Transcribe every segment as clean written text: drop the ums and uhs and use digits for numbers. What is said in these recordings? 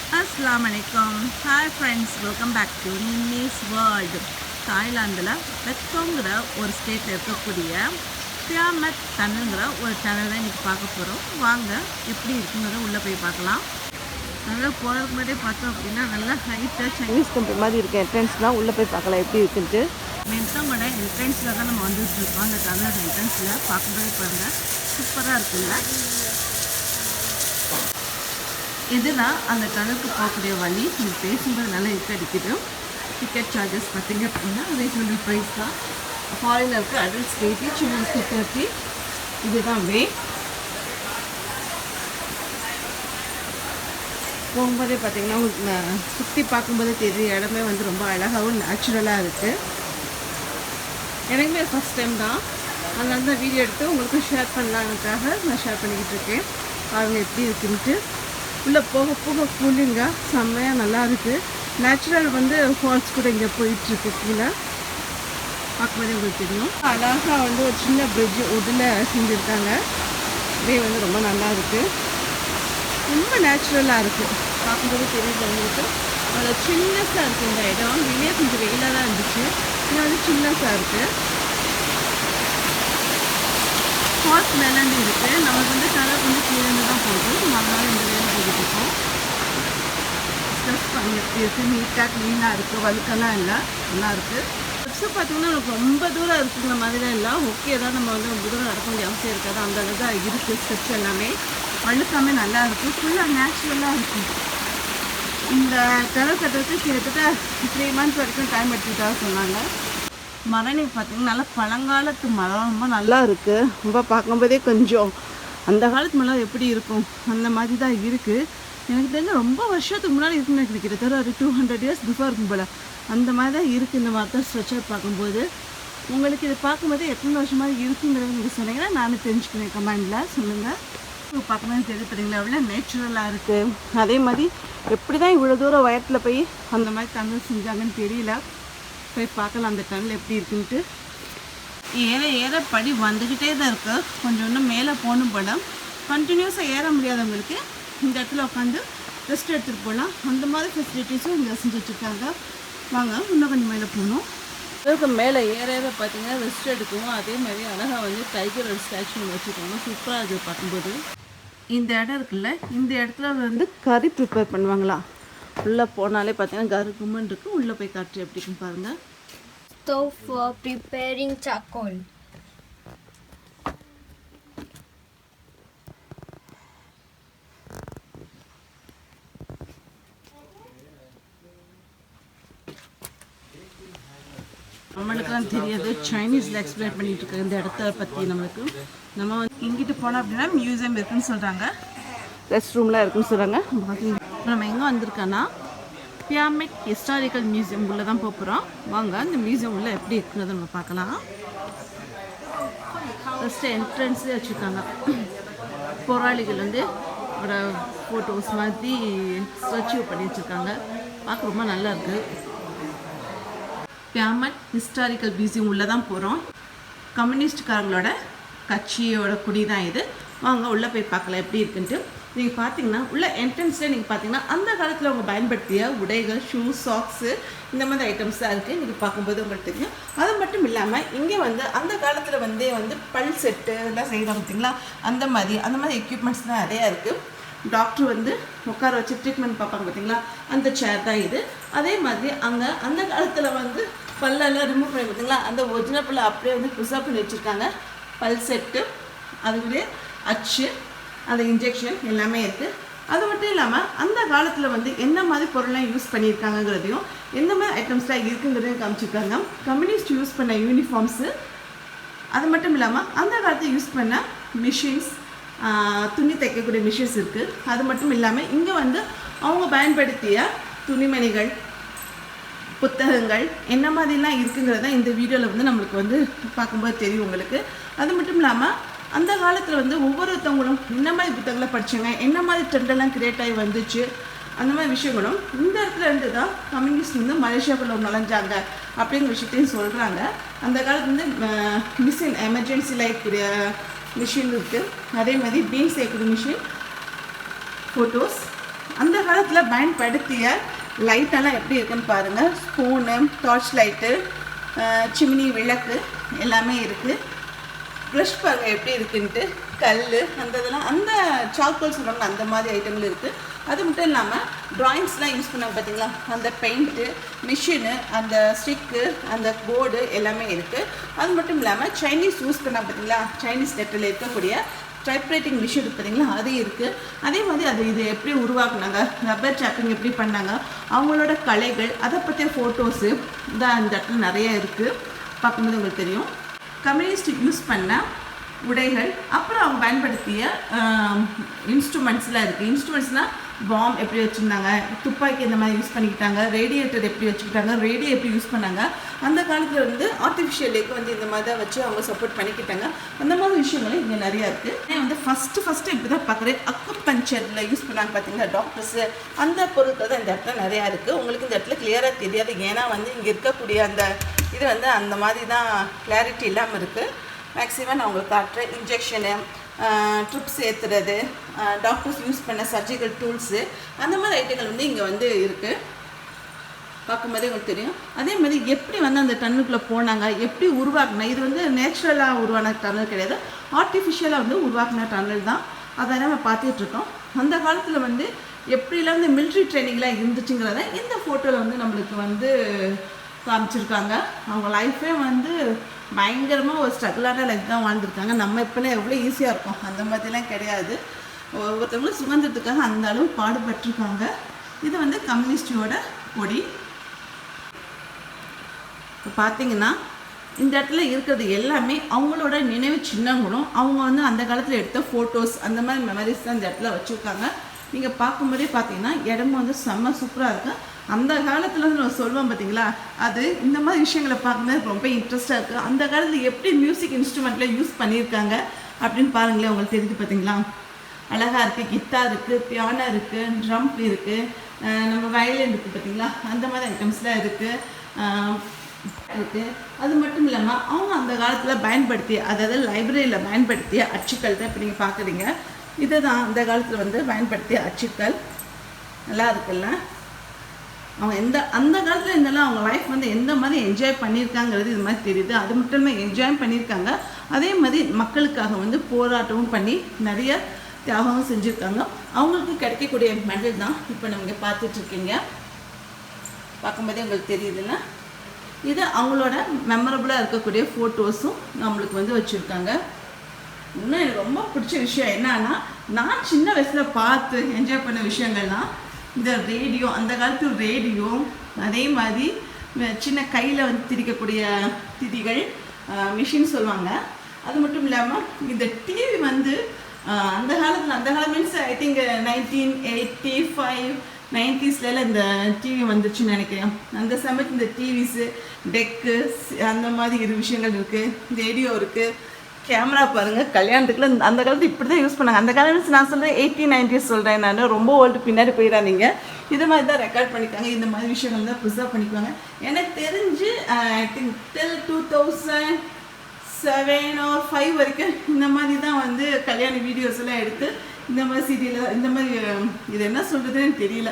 Assalamualaikum. Hi friends, welcome back to Ninni's World. தாய்லாந்தில் பெத்தோங்கிற ஒரு ஸ்டேட்டில் இருக்கக்கூடிய பியாமத் டன்னுங்கிற ஒரு டனல் தான் இன்றைக்கி பார்க்க போகிறோம். வாங்க எப்படி இருக்குங்கிறத உள்ளே போய் பார்க்கலாம். நல்லா போகிறதுக்கு முன்னாடியே பார்த்தோம் அப்படின்னா நல்லா ஹைட்டாக சைனீஸ் டெம்பிள் மாதிரி இருக்குது. என்ட்ரன்ஸ்லாம் உள்ளே போய் பார்க்கலாம் எப்படி இருக்குன்ட்டு. மென்டோங்கோட என்ட்ரன்ஸில் தான் நம்ம வந்துட்டு இருக்கோம். அந்த டனலோட என்ட்ரன்ஸில் பார்க்கும்போதே பாருங்கள், சூப்பராக இருக்குல்ல. இதுதான் அந்த டனலுக்கு போகக்கூடிய வழி. நம்ம பேசும்போது நல்லா அடிக்குது. டிக்கெட் சார்ஜஸ் பார்த்திங்க அப்படின்னா ரீசனபிள் ப்ரைஸ் தான். ஃபாரினருக்கு அடல்ட்ஸ் 80, சில்ட்ரன்ஸ்க்கு 30. இதுதான் வே. போகும்போதே பார்த்திங்கன்னா உங்களுக்கு சுற்றி பார்க்கும்போதே தெரியும், இடமே வந்து ரொம்ப அழகாகவும் நேச்சுரலாக இருக்குது. எனக்குமே ஃபஸ்ட் டைம் தான், அதனால தான் வீடியோ எடுத்து உங்களுக்கு ஷேர் பண்ணலாங்கிறதுக்காக நான் ஷேர் பண்ணிக்கிட்டு இருக்கேன். பாருங்கள் எப்படி இருக்குன்ட்டு. உள்ளே போக போக கூலிங்காக செம்மையாக நல்லா இருக்குது. நேச்சுரல் வந்து ஃபால்ஸ் கூட இங்கே போயிட்டுருக்கு. கீழே பார்க்கும்போதே உங்களுக்கு தெரியும். அழகாக வந்து ஒரு சின்ன பிரிட்ஜு உட்டில் செஞ்சுருக்காங்க. இதே வந்து ரொம்ப நல்லா இருக்குது, ரொம்ப நேச்சுரலாக இருக்குது. பார்க்கும்போது தெரியல உங்களுக்கு. அதில் சின்னஸாக இருக்குது இந்த இடம். வெளியே கொஞ்சம் வெயிலாக தான் இருந்துச்சு, இது வந்து சின்னஸாக இருக்குது. ஃபால்ஸ் மேலேருந்து இருக்குது. நமக்கு வந்து டனல் கொஞ்சம் கீழேருந்து தான் போகுது. அதனால இந்த வேலை போய்கிட்டு இருக்கோம். ஸ்ட்ரெஸ் பண்ணிட்டு இருக்குது, நீட்டாக க்ளீனாக இருக்குது, வழுக்கெல்லாம் இல்லை, நல்லா இருக்குது. ஸ்டெப்ஸு பார்த்திங்கன்னா நமக்கு ரொம்ப தூரம் இருக்குங்கிற மாதிரிலாம் இல்லை. ஓகே தான், நம்ம வந்து ரொம்ப தூரம் நடக்க வேண்டிய அவசியம் இருக்காது. அந்த அளவு தான் இருக்குது. ஸ்டெப்ஸ் எல்லாமே வழுக்காமே நல்லா இருக்குது, ஃபுல்லாக நேச்சுரலாக இருக்குது. இந்த டனல் கட்டுறதுக்கு கிட்டத்தட்ட 3 months வரைக்கும் டைம் எடுத்துக்கிட்டா சொன்னாங்க. மரணி பார்த்திங்கன்னா நல்லா பழங்காலத்து மரம், ரொம்ப நல்லா இருக்குது. ரொம்ப பார்க்கும்போதே கொஞ்சம் அந்த காலத்து மரம் எப்படி இருக்கும் அந்த மாதிரி தான் இருக்குது. எனக்கு தெரிஞ்ச ரொம்ப வருஷத்துக்கு முன்னாடி இருக்குன்னு எனக்கு கிட்டத்தட்ட ஒரு 200 years பிஃபோர் இருக்கும் போல். அந்த மாதிரி தான் இருக்குது இந்த மரத்தை ஸ்ட்ரக்சர் பார்க்கும்போது. உங்களுக்கு இது பார்க்கும்போது எத்தனை வருஷமாக இருக்குங்கிறது நீங்கள் சொன்னீங்கன்னா நானும் தெரிஞ்சுக்கிறேன். கமெண்டில் சொல்லுங்கள். பார்க்கும்போது தெரியுதுங்களா, எவ்வளோ நேச்சுரலாக இருக்குது. அதே மாதிரி எப்படி தான் இவ்வளோ தூரம் வயத்தில் போய் அந்த மாதிரி டனல் செஞ்சாங்கன்னு தெரியல. போய் பார்க்கலாம் அந்த டனல் எப்படி இருக்குன்ட்டு. ஏற படி வந்துக்கிட்டே தான் இருக்குது. கொஞ்சம் இன்னும் மேலே போகணும் படம். கண்டினியூஸாக ஏற முடியாதவங்களுக்கு இந்த இடத்துல உட்காந்து ரெஸ்ட் எடுத்துகிட்டு போகலாம். அந்த மாதிரி ஃபெசிலிட்டிஸும் இங்கே செஞ்சு வச்சுருக்காங்க. வாங்க இன்னும் கொஞ்சம் மேலே போகணும். இதுக்கு மேலே ஏற பார்த்தீங்கன்னா ரெஸ்ட் எடுக்கவும், அதே மாதிரி அழகாக வந்து டைகர் ஸ்டாச்சு வச்சுருக்காங்க. சூப்பராக இருக்குது பார்க்கும்போது. இந்த இடம் இருக்குல்ல, இந்த இடத்துல வந்து கறி ப்ரிப்பேர் பண்ணுவாங்களாம். உள்ளே போனாலே பார்த்தீங்கன்னா கரு கும்மன் இருக்குது. உள்ளே போய் காட்டு எப்படி இருக்குன்னு பாருங்கள். Stove for preparing charcoal. நம்மளுக்குலாம் தெரியாது, சைனீஸில் எக்ஸ்பிளைன் பண்ணிகிட்டு இருக்க இந்த இடத்த பற்றி நம்மளுக்கு. நம்ம வந்து இங்கிட்டு போனோம் அப்படின்னா மியூசியம் இருக்குதுன்னு சொல்கிறாங்க, ரெஸ்ட் ரூம்லாம் இருக்குதுன்னு சொல்கிறாங்க. நம்ம எங்கே வந்திருக்கோன்னா பியாமெட் ஹிஸ்டாரிக்கல் மியூசியம் உள்ளே தான் போகிறோம். வாங்க இந்த மியூசியம் உள்ளே எப்படி இருக்குங்கிறத நம்ம பார்க்கலாம். ஃபஸ்ட்டு என்ட்ரன்ஸே வச்சுருக்காங்க. போராளிகள் வந்து ஒரு ஃபோட்டோஸ் மாதிரி ஸ்டாச்சு பண்ணி வச்சுருக்காங்க. பார்க்க ரொம்ப நல்லா இருக்குது. பியாமெட் ஹிஸ்டாரிக்கல் மியூசியம் உள்ளே தான் போகிறோம். கம்யூனிஸ்ட்காரங்களோட கட்சியோட குடி தான் இது. வாங்க உள்ளே போய் பார்க்கலாம் எப்படி இருக்குன்ட்டு. நீங்கள் பார்த்தீங்கன்னா உள்ள என்ட்ரன்ஸில் நீங்கள் பார்த்தீங்கன்னா அந்த காலத்தில் அவங்க பயன்படுத்திய உடைகள், ஷூஸ், சாக்ஸு, இந்த மாதிரி ஐட்டம்ஸ் தான் இருக்குது. நீங்கள் பார்க்கும்போது உங்களுக்கு தெரியும். அது மட்டும் இல்லாமல் இங்கே வந்து அந்த காலத்தில் வந்து பல் செட்டு எல்லாம் செய்கிறாங்க பார்த்தீங்களா, அந்த மாதிரி எக்யூப்மெண்ட்ஸ் தான் நிறையா இருக்குது. டாக்டர் வந்து உட்கார வச்சு ட்ரீட்மெண்ட் பார்ப்பாங்க பார்த்தீங்களா, அந்த சேர் தான் இது. அதே மாதிரி அங்கே அந்த காலத்தில் வந்து பல்லெல்லாம் ரிமூவ் பண்ணி பார்த்தீங்களா, அந்த ஒரிஜினல் பல்லை அப்படியே வந்து ப்ரிசர்வ் பண்ணி வச்சுருக்காங்க. பல் செட்டு, அதுக்குள்ளே அச்சு, அந்த இன்ஜெக்ஷன் எல்லாமே இருக்குது. அது மட்டும் இல்லாமல் அந்த காலத்தில் வந்து என்ன மாதிரி பொருள்லாம் யூஸ் பண்ணியிருக்காங்கிறதையும், எந்த மாதிரி ஐட்டம்ஸ்லாம் இருக்குங்கிறதையும் காமிச்சிருக்காங்க. கம்யூனிஸ்ட் யூஸ் பண்ண யூனிஃபார்ம்ஸு, அது மட்டும் இல்லாமல் அந்த காலத்தில் யூஸ் பண்ண மிஷின்ஸ், துணி தைக்கக்கூடிய மிஷின்ஸ் இருக்குது. அது மட்டும் இல்லாமல் இங்கே வந்து அவங்க பயன்படுத்திய துணிமணிகள், புத்தகங்கள் என்ன மாதிரிலாம் இருக்குங்கிறத இந்த வீடியோவில் வந்து நம்மளுக்கு வந்து பார்க்கும்போது தெரியும் உங்களுக்கு. அது மட்டும் இல்லாமல் அந்த காலத்தில் வந்து ஒவ்வொருத்தவங்களும் என்ன மாதிரி புத்தகங்களை படித்தாங்க, என்ன மாதிரி ட்ரெண்டெல்லாம் கிரியேட் ஆகி வந்துச்சு, அந்த மாதிரி விஷயங்களும் இந்த இடத்துல இருந்து தான் கம்யூனிஸ்ட் வந்து மலேசியாக்குள்ளே நுழைஞ்சாங்க அப்படிங்கிற விஷயத்தையும் சொல்கிறாங்க. அந்த காலத்துல வந்து மிஷின் எமர்ஜென்சி லைக்கூடிய மிஷின் இருக்குது. அதே மாதிரி பீன் சேர்க்குற மிஷின், ஃபோட்டோஸ், அந்த காலத்தில் பயன்படுத்திய லைட்டெல்லாம் எப்படி இருக்குன்னு பாருங்கள். ஸ்பூனு, டார்ச் லைட்டு, சிம்னி விளக்கு எல்லாமே இருக்குது. ப்ரஷ் பாருங்கள் எப்படி இருக்குன்ட்டு, கல் அந்த இதெல்லாம் அந்த சார்கோல் சொல்கிறாங்க அந்த மாதிரி ஐட்டங்கள் இருக்குது. அது மட்டும் இல்லாமல் ட்ராயிங்ஸ்லாம் யூஸ் பண்ணாங்க பார்த்தீங்களா, அந்த பெயிண்ட்டு, மிஷினு, அந்த ஸ்டிக்கு, அந்த போர்டு எல்லாமே இருக்குது. அது மட்டும் இல்லாமல் சைனீஸ் யூஸ் பண்ணாங்க பார்த்தீங்களா, சைனீஸ் லெட்டரில் இருக்கக்கூடிய டைப்ரைட்டிங் மிஷின் இருக்குது பார்த்தீங்களா, அது இருக்குது. அதே மாதிரி இது எப்படி உருவாக்குனாங்க, ரப்பர் சாப்பிங் எப்படி பண்ணாங்க, அவங்களோட கலைகள், அதை பற்றிய ஃபோட்டோஸு தான் இந்த இடத்துல நிறைய இருக்குது. பார்க்கும்போது உங்களுக்கு தெரியும். கம்யூனிஸ்ட் யூஸ் பண்ண உடைகள், அப்புறம் அவங்க பயன்படுத்திய இன்ஸ்ட்ருமெண்ட்ஸ்லாம் இருக்குது. இன்ஸ்ட்ருமெண்ட்ஸ்னால் பாம் எப்படி வச்சுருந்தாங்க, துப்பாக்கி இந்த மாதிரி யூஸ் பண்ணிக்கிட்டாங்க, ரேடியேட்டர் எப்படி வச்சுக்கிட்டாங்க, ரேடியோ எப்படி யூஸ் பண்ணாங்க, அந்த காலத்தில் ஆர்டிஃபிஷியல் லேக்கு இந்த மாதிரி தான் வச்சு அவங்க சப்போர்ட் பண்ணிக்கிட்டாங்க. அந்த மாதிரி விஷயங்களும் இங்கே நிறையா இருக்குது. ஃபஸ்ட்டு இப்படி தான் பார்க்குறேன். அக்குபஞ்சரில் யூஸ் பண்ணாங்க பார்த்தீங்களா டாக்டர்ஸு, அந்த பொருட்கள் தான் இந்த இடத்துல நிறையா இருக்குது. உங்களுக்கு இந்த இடத்துல கிளியராக தெரியாது, ஏன்னா இங்கே இருக்கக்கூடிய அந்த இது அந்த மாதிரி தான் கிளாரிட்டி இல்லாமல் இருக்குது. மேக்ஸிமம் நான் உங்களுக்கு காட்டுறேன். இன்ஜெக்ஷனு, ட்ரிப்ஸ் ஏற்றுறது, டாக்டர்ஸ் யூஸ் பண்ண சர்ஜிக்கல் டூல்ஸு, அந்த மாதிரி ஐட்டங்கள் இங்கே இருக்குது. பார்க்கும்போதே உங்களுக்கு தெரியும். அதே மாதிரி எப்படி அந்த டன்னுக்குள்ளே போனாங்க, எப்படி உருவாக்குனா, இது நேச்சுரலாக உருவான டன்னல் கிடையாது, ஆர்டிஃபிஷியலாக உருவாக்குன டன்னல் தான். அதை நம்ம பார்த்துட்ருக்கோம். அந்த காலத்தில் எப்படிலாம் இந்த மிலிட்ரி ட்ரைனிங்லாம் இருந்துச்சுங்கிறத இந்த ஃபோட்டோவில் நம்மளுக்கு காமிச்சிருக்காங்க. அவங்க லைஃபே பயங்கரமாக ஒரு ஸ்ட்ரகிளான லைஃப் தான் வாழ்ந்துருக்காங்க. நம்ம இப்போலாம் எவ்வளோ ஈஸியாக இருக்கும், அந்த மாதிரிலாம் கிடையாது. ஒவ்வொருத்தவங்களும் சுதந்திரத்துக்காக அந்த அளவு பாடுபட்டிருக்காங்க. இது கம்யூனிஸ்டியோட கொடி. இப்போ பார்த்தீங்கன்னா இந்த இடத்துல இருக்கிறது எல்லாமே அவங்களோட நினைவு சின்னங்களும், அவங்க அந்த காலத்தில் எடுத்த ஃபோட்டோஸ், அந்த மாதிரி மெமரிஸ் தான் இந்த இடத்துல வச்சுருக்காங்க. நீங்கள் பார்க்கும்போதே பார்த்தீங்கன்னா இடமும் செம்ம சூப்பராக இருக்குது. அந்த காலத்தில் நம்ம சொல்லுவோம் பார்த்தீங்களா, அது இந்த மாதிரி விஷயங்களை பார்க்கும்போது ரொம்ப இன்ட்ரெஸ்ட்டாக இருக்குது. அந்த காலத்தில் எப்படி மியூசிக் இன்ஸ்ட்ருமெண்ட்டில் யூஸ் பண்ணியிருக்காங்க அப்படின்னு பாருங்களேன், உங்களுக்கு தெரிஞ்சு பார்த்தீங்களா. அழகாக இருக்குது. கிட்டார் இருக்குது, பியானோ இருக்குது, ட்ரம் இருக்குது, நம்ம வயலின் இருக்குது பார்த்தீங்களா, அந்த மாதிரி ஐட்டம்ஸ்லாம் இருக்குது. அது மட்டும் இல்லாமல் அவங்க அந்த காலத்தில் பயன்படுத்திய, அதாவது லைப்ரரியில் பயன்படுத்திய அச்சுக்கள் தான் இப்போ நீங்கள் பார்க்குறீங்க. இதை தான் அந்த காலத்தில் பயன்படுத்திய அச்சுக்கள். நல்லா இருக்குல்ல. அவங்க அந்த காலத்தில் இருந்தாலும் அவங்க லைஃப் எந்த மாதிரி என்ஜாய் பண்ணியிருக்காங்கிறது இது மாதிரி தெரியுது. அது மட்டும் இல்லாமல் என்ஜாய் பண்ணியிருக்காங்க, அதே மாதிரி மக்களுக்காக போராட்டமும் பண்ணி நிறைய தியாகமும் செஞ்சுருக்காங்க. அவங்களுக்கு கிடைக்கக்கூடிய மெடல் தான் இப்போ நம்ம பார்த்துட்ருக்கீங்க. பார்க்கும்போதே உங்களுக்கு தெரியுதுன்னா, இது அவங்களோட மெமரபுளாக இருக்கக்கூடிய ஃபோட்டோஸும் நம்மளுக்கு வச்சுருக்காங்க. இன்னும் எனக்கு ரொம்ப பிடிச்ச விஷயம் என்னன்னா, நான் சின்ன வயசில் பார்த்து என்ஜாய் பண்ண விஷயங்கள்லாம் இந்த ரேடியோ, அந்த காலத்து ரேடியோ, அதே மாதிரி சின்ன கையில் திரிக்கக்கூடிய திதிகள், மிஷின் சொல்லுவாங்க. அது மட்டும் இல்லாமல் இந்த டிவி அந்த காலம் மீன்ஸ் ஐ திங்க் 1985 90ஸ்லாம் இந்த டிவி வந்துச்சுன்னு நினைக்கிறேன். அந்த சமயத்து இந்த டிவிஸு, டெக்கு, அந்த மாதிரி விஷயங்கள் இருக்குது. ரேடியோ இருக்குது. கேமரா பாருங்கள், கல்யாணத்துக்குள்ள அந்த காலத்து இப்படி தான் யூஸ் பண்ணாங்க. அந்த காலம் நான் சொல்கிறேன் 1890s சொல்கிறேன், நான் ரொம்ப ஓல்டு பின்னாடி போயிடாதீங்க. இது மாதிரி தான் ரெக்கார்ட் பண்ணிக்காங்க. இந்த மாதிரி விஷயங்கள் தான் ப்ரிசர்வ் பண்ணிக்குவாங்க. எனக்கு தெரிஞ்சு ஐ திங்க் டில் 2007 or 5 வரைக்கும் இந்த மாதிரி தான் கல்யாண வீடியோஸ் எல்லாம் எடுத்து இந்த மாதிரி சீரியல், இந்த மாதிரி இது என்ன சொல்கிறதுன்னு தெரியல,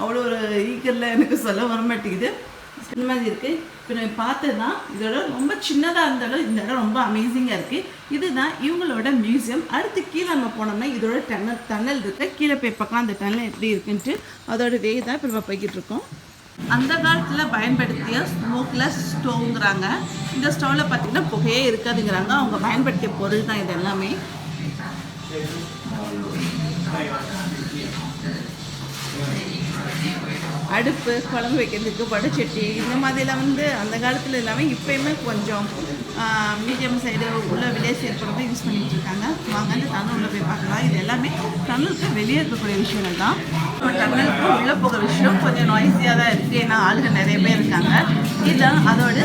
அவ்வளோ ஒரு ஈக்கரில் எனக்கு சொல்ல வர மாட்டேங்குது. இந்த மாதிரி இருக்குது. இப்போ நம்ம பார்த்ததுதான் இதோட ரொம்ப சின்னதாக இருந்தாலும் இந்த இடம் ரொம்ப அமேசிங்காக இருக்குது. இதுதான் இவங்களோட மியூசியம். அடுத்து கீழே நம்ம போனோம்னா இதோட டன்னல் இருக்குது. கீழே போய் பார்க்கலாம் அந்த டன்னல் எப்படி இருக்குன்ட்டு. அதோட வே தான் இப்போ நம்ம போய்கிட்டு இருக்கோம். அந்த காலத்தில் பயன்படுத்திய ஸ்மோக்லெஸ் ஸ்டோவ்ங்கிறாங்க. இந்த ஸ்டவ்வில் பார்த்திங்கன்னா புகையே இருக்காதுங்கிறாங்க. அவங்க பயன்படுத்திய பொருள் தான் இது எல்லாமே. அடுப்பு, குழம்பு வைக்கிறதுக்கு வடைச்சட்டி, இந்த மாதிரிலாம் அந்த காலத்தில் இல்லாமல் இப்போயுமே கொஞ்சம் மீடியம் சைடு உள்ள வில்லேஜ் ஏற்படுறது யூஸ் பண்ணிகிட்டு இருக்காங்க. வாங்க அந்த டன்னல் உள்ளே போய் பார்க்கலாம். இது எல்லாமே டன்னலுக்கு வெளியே இருக்கக்கூடிய விஷயங்கள் தான். இப்போ டன்னலுக்கு உள்ளே போகிற விஷயம் கொஞ்சம் நாய்ஸியாக தான் இருக்குது, ஏன்னா ஆளுகள் நிறைய பேர் இருக்காங்க. இதுதான் அதோட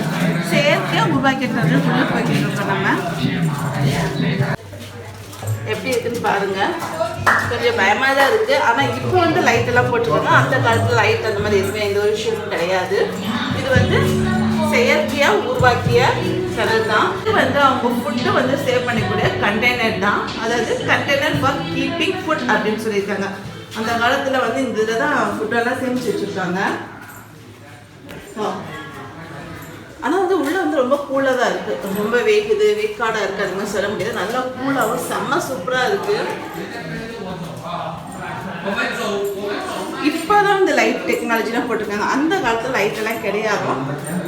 செயற்கையாக உருவாக்கிய டன்னல் உள்ளே போய்கிட்டு இருக்கோம். நம்ம எப்படி இருக்குன்னு பாருங்கள். கொஞ்சம் பயமாக தான் இருக்குது. ஆனால் இப்போ லைட்டெல்லாம் போட்டுருக்காங்க. அந்த காலத்தில் லைட் அந்த மாதிரி எதுவுமே எந்த ஒரு விஷயமும் கிடையாது. இது செயற்கையாக உருவாக்கிய டனல் தான். இது அவங்க ஃபுட்டு சேவ் பண்ணக்கூடிய கண்டெய்னர் தான். அதாவது கண்டெய்னர் ஃபார் கீப்பிங் ஃபுட் அப்படின்னு சொல்லியிருக்காங்க. அந்த காலத்தில் வந்து இந்த இதில் தான் ஃபுட்டெல்லாம் சேமிச்சு வச்சுருக்காங்க. ஆனால் வந்து உள்ளே வந்து ரொம்ப கூலாக தான் இருக்குது. ரொம்ப வேக்காடாக இருக்குது அது மாதிரி சொல்ல முடியாது. நல்லா கூலாகவும் செம்ம சூப்பராக இருக்குது. இப்போ தான் இந்த லைட் டெக்னாலஜிலாம் போட்டிருக்காங்க. அந்த காலத்தில் லைட்டெல்லாம் கிடையாது.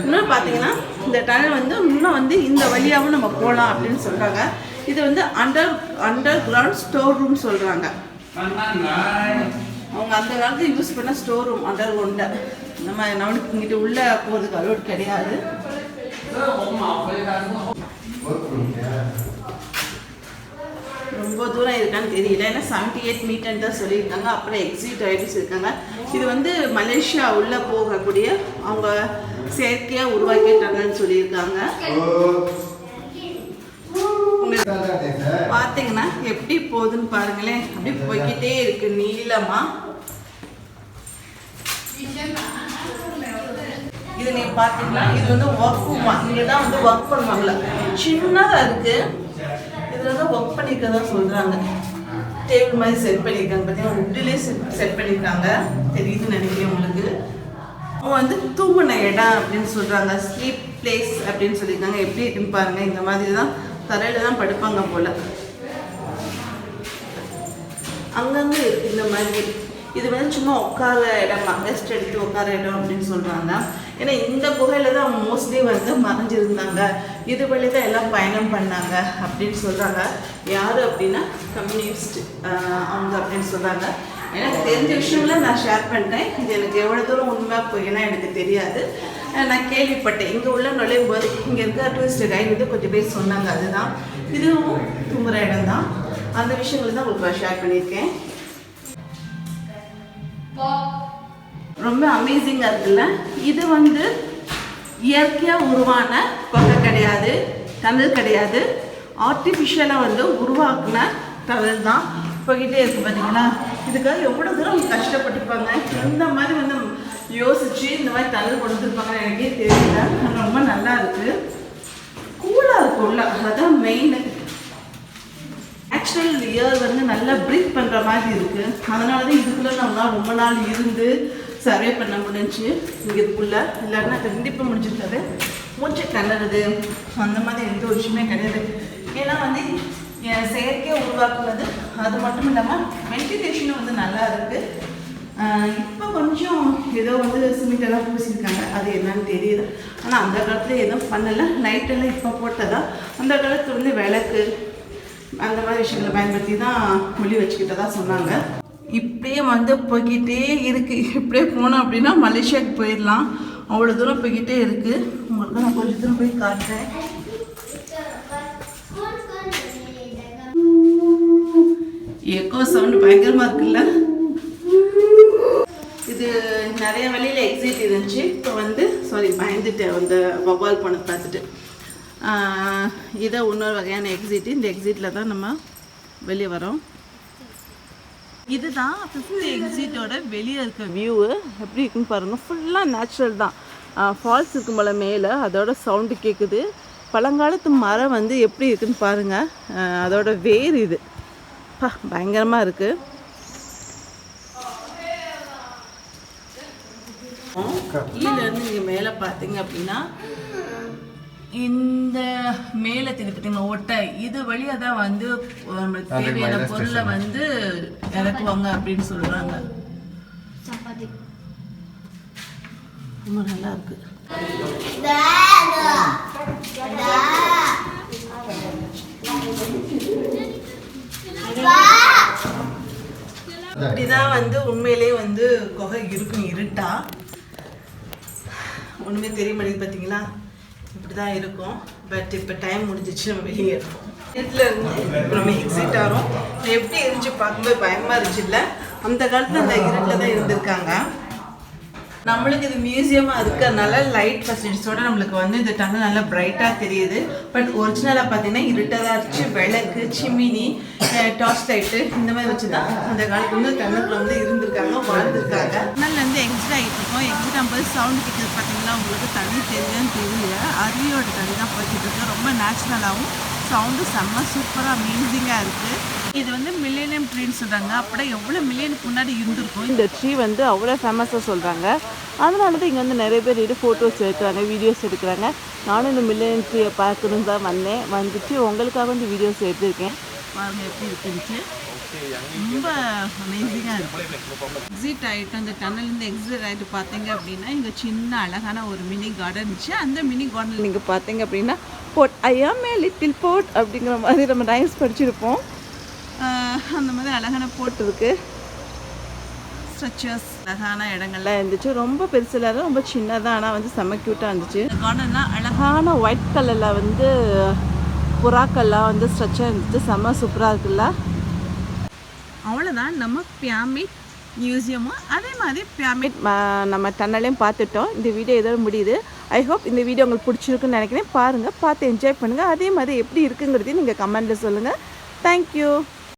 இன்னும் பார்த்தீங்கன்னா இந்த டனல் வந்து இன்னும் வந்து இந்த வழியாகவும் நம்ம போகலாம் அப்படின்னு சொல்கிறாங்க. இது வந்து அண்டர் கிரவுண்ட் ஸ்டோர் ரூம் சொல்கிறாங்க. அவங்க அந்த காலத்தில் யூஸ் பண்ண ஸ்டோர் ரூம் அண்டர் கிரவுண்டில். நம்மளுக்கு இங்கிட்ட உள்ளே போகிறதுக்கு அலோட் கிடையாது. ரொம்ப தூரம் இருக்கான்னு தெரியல. ஏன்னா 78 மீட்டர் தான் சொல்லியிருக்காங்க. அப்புறம் எக்ஸிட் ஆகிட்டு இருக்காங்க. இது வந்து மலேசியா உள்ளே போகக்கூடிய அவங்க செயற்கையாக உருவாக்கிட்டாங்கன்னு சொல்லியிருக்காங்க. பார்த்தீங்கன்னா எப்படி போகுதுன்னு பாருங்களேன். அப்படி போய்கிட்டே இருக்கு நீளமா. இது நீ பார்த்தீங்கன்னா இது வந்து ஒர்க் இங்கே தான் வந்து ஒர்க் பண்ணுவாங்களா. சின்னதாக இருக்குது. இதில் தான் ஒர்க் பண்ணியிருக்கதா சொல்கிறாங்க. டேபிள் மாதிரி செட் பண்ணியிருக்காங்க. பார்த்தீங்கன்னா உட்டிலே செட் பண்ணியிருக்காங்க. தெரியுதுன்னு நினைக்கிறேன் உங்களுக்கு. அவங்க வந்து தூங்கின இடம் அப்படின்னு சொல்கிறாங்க. ஸ்லீப் பிளேஸ் அப்படின்னு சொல்லியிருக்காங்க. எப்படி இருக்குன்னு பாருங்கள். இந்த மாதிரி தான் தரையில் தான் படுப்பாங்க போல். அங்கங்கே இருக்குது இந்த மாதிரி. இது வந்து சும்மா உட்கார இடமா, ரெஸ்ட் எடுத்து உட்கார இடம் அப்படின்னு சொல்கிறாங்க. ஏன்னா இந்த குகையில் தான் அவங்க மோஸ்ட்லி வந்து மறைஞ்சிருந்தாங்க. இது வழி தான் எல்லாம் பயணம் பண்ணாங்க அப்படின்னு சொல்கிறாங்க. யார் அப்படின்னா கம்யூனிஸ்ட் அவங்க அப்படின்னு சொல்கிறாங்க. எனக்கு தெரிஞ்ச விஷயங்கள நான் ஷேர் பண்ணிட்டேன். இது எனக்கு எவ்வளோ தூரம் உண்மையாக போயின்னா எனக்கு தெரியாது. நான் கேள்விப்பட்டேன். இங்கே உள்ள நுழையும் போது இங்கே இருக்க டூரிஸ்ட் கைடு வந்து கொஞ்சம் பேர் சொன்னாங்க. அதுதான் இதுவும் தூங்குற இடம் தான். அந்த விஷயங்கள் தான் உங்களுக்கு ஷேர் பண்ணியிருக்கேன். ரொம்ப அமேசிங்காக இருக்குல்ல. இது வந்து இயற்கையாக உருவான குகை கிடையாது, டனல் கிடையாது. ஆர்டிஃபிஷியலாக வந்து உருவாக்குன டனல் தான். போய்கிட்டே இருக்கு பார்த்தீங்களா. இதுக்காக எவ்வளோ தூரம் கஷ்டப்பட்டுருப்பாங்க. இந்த மாதிரி வந்து யோசிச்சு இந்த மாதிரி டனல் கொண்டு வந்துருப்பாங்க எனக்கே தெரியல. ரொம்ப நல்லா இருக்குது. கூலாக இருக்கும்ல, அதுதான் மெயின். நேச்சுரல் ஏர் வந்து நல்லா ப்ரீத் பண்ணுற மாதிரி இருக்குது. அதனால தான் இதுக்குள்ளே நம்மளால் ரொம்ப நாள் இருந்து சர்வே பண்ண முடிஞ்சு. இங்கே இதுக்குள்ளே இல்லைன்னா கண்டிப்பாக முடிஞ்சிருக்காது. மூச்சு திணறது அந்த மாதிரி எந்த ஒரு விஷயமே கிடையாது. ஏன்னா வந்து செயற்கையாக உருவாக்குனது. அது மட்டும் இல்லாமல் வென்டிலேஷனும் வந்து நல்லா இருக்குது. இப்போ கொஞ்சம் ஏதோ வந்து சிமெண்டெல்லாம் பூசியிருக்காங்க. அது என்னன்னு தெரியல. ஆனால் அந்த காலத்தில் எதுவும் பண்ணலை. லைட்டெல்லாம் இப்போ போட்டதா. அந்த காலத்தில் வந்து விளக்கு அந்த மாதிரி விஷயங்களை பயன்படுத்தி தான் மொழி வச்சுக்கிட்டதா சொன்னாங்க. இப்படியே வந்து போய்கிட்டே இருக்குது. இப்படியே போனோம் அப்படின்னா மலேசியாவுக்கு போயிடலாம். அவ்வளோ தூரம் போய்கிட்டே இருக்குது. உங்களுக்கு நான் கொஞ்சம் தூரம் போய் காட்டுறேன். எக்கோ சவுண்டு பயங்கரமாக இருக்குல்ல. இது நிறைய வழியில் எக்ஸிட் இருந்துச்சு. இப்போ வந்து பயந்துட்டேன் அந்த வவ்வால் போன பார்த்துட்டு. இதை இன்னொரு வகையான எக்ஸிட். இந்த எக்ஸிட்டில் தான் நம்ம வெளியே வரோம். இதுதான் 5th எக்ஸிட்டோட வெளியே இருக்க வியூவு. எப்படி இருக்குன்னு பாருங்கள். ஃபுல்லாக நேச்சுரல் தான். ஃபால்ஸ் இருக்கும் போல் மேலே. அதோட சவுண்டு கேட்குது. பழங்காலத்து மரம் வந்து எப்படி இருக்குன்னு பாருங்கள். அதோட வேர் இது பயங்கரமாக இருக்குது. கீழேருந்து இங்கே மேலே பார்த்தீங்க அப்படின்னா இந்த மேலே திருப்பிட்டீங்களா ஒட்டை, இது வழியாக தான் வந்து நம்மளுக்கு தேவையான பொருளை வந்து இறக்குவாங்க அப்படின்னு சொல்கிறாங்க. ரொம்ப நல்லா இருக்கு. இப்படிதான் வந்து உண்மையிலே வந்து குகை இருக்கும். இருட்டா ஒன்றுமே தெரிய மாட்டேங்குது பார்த்தீங்களா. இப்படி தான் இருக்கும். பட் இப்போ டைம் முடிஞ்சிச்சு. நம்ம வெளியே இருக்கோம். வீட்டில் இருந்து இப்போ நம்ம எக்ஸிட் ஆகிறோம். எப்படி இருந்துச்சு பார்க்கும்போது பயமாக இருந்துச்சு. இல்லை அந்த காலத்தில் அந்த இருட்டில் தான் இருந்திருக்காங்க. நம்மளுக்கு இது மியூசியமாக இருக்கிறதுனால லைட் ஃபெசிலிட்டிஸோட நம்மளுக்கு வந்து இந்த டனல் நல்லா பிரைட்டாக தெரியுது. பட் ஒரிஜினலாக பார்த்தீங்கன்னா இருட்டாக இருந்துச்சு. விளக்கு, சிமினி, டார்ச் லைட்டு இந்த மாதிரி வச்சு தான் அந்த காலத்துல வந்து டனலுக்குள்ள வந்து இருந்திருக்காங்க, வாழ்ந்துருக்காங்க. டனல்லேருந்து எக்ஸிட் ஆகிட்டு இருக்கோம். எக்ஸிட் ஆகும்போது சவுண்டு கேட்குறது பார்த்தீங்கன்னா உங்களுக்கு தண்ணி தெரியுதுன்னு தெரியல. அருவியோட தண்ணி தான் போய்கிட்டு இருக்கு. ரொம்ப நேச்சுரலாகவும் சவுண்டு செம்ம சூப்பராக அமேசிங்காக இருக்குது. இது வந்து மில்லேனியம் ட்ரீன்னு சொல்கிறாங்க. அப்படியே எவ்வளோ மில்லியனுக்கு முன்னாடி இருந்திருக்கும். இந்த ட்ரீ வந்து அவ்வளோ ஃபேமஸாக சொல்கிறாங்க. அதனால தான் இங்கே வந்து நிறைய பேர் இது ஃபோட்டோஸ் எடுக்கிறாங்க, வீடியோஸ் எடுக்கிறாங்க. நானும் இந்த மில்லேனியம் ட்ரீயை பார்க்கணுன்னு தான் வந்துட்டு உங்களுக்காக வந்து வீடியோஸ் எடுத்திருக்கேன். பாருங்கள் எப்படி இருக்குன்ட்டு. ரொம்ப அமேசிங்காக இருக்குது. எக்ஸிட் ஆகிட்டு அந்த டன்னல்லேருந்து எக்ஸிட் ஆகிட்டு பார்த்தீங்க அப்படின்னா இங்கே சின்ன அழகான ஒரு மினி கார்டன் இருந்துச்சு. அந்த மினி கார்டன் நீங்கள் பார்த்தீங்க அப்படின்னா போட் ஐ ஆம் ஏ லிட்டில் போட் அப்படிங்கிற மாதிரி நம்ம ரைம்ஸ் படிச்சிருப்போம். அந்த மாதிரி அழகான போட் இருக்குது. ஸ்ட்ரக்சர்ஸ் அழகான இடங்கள்லாம் இருந்துச்சு. ரொம்ப பெருசு இல்லாத ரொம்ப சின்னதாக, ஆனால் வந்து செம்ம க்யூட்டாக இருந்துச்சு. இந்த கார்டன்லாம் அழகான ஒயிட் கலரில் வந்து புறாக்கள்லாம் வந்து ஸ்ட்ரக்சர் இருந்துச்சு. செம்ம சூப்பராக இருக்குல்ல. அவ்வளோதான் நம்ம பிராமிட் மியூசியமும் அதே மாதிரி பிராமிட் நம்ம டன்னலையும் பார்த்துட்டோம். இந்த வீடியோ இதோட முடியுது. ஐ ஹோப் இந்த வீடியோ உங்களுக்கு பிடிச்சிருக்குன்னு நினைக்கிறேன். பாருங்கள், பார்த்து என்ஜாய் பண்ணுங்கள். அதே மாதிரி எப்படி இருக்குங்கிறதையும் நீங்கள் கமெண்ட்டில் சொல்லுங்கள். தேங்க்யூ.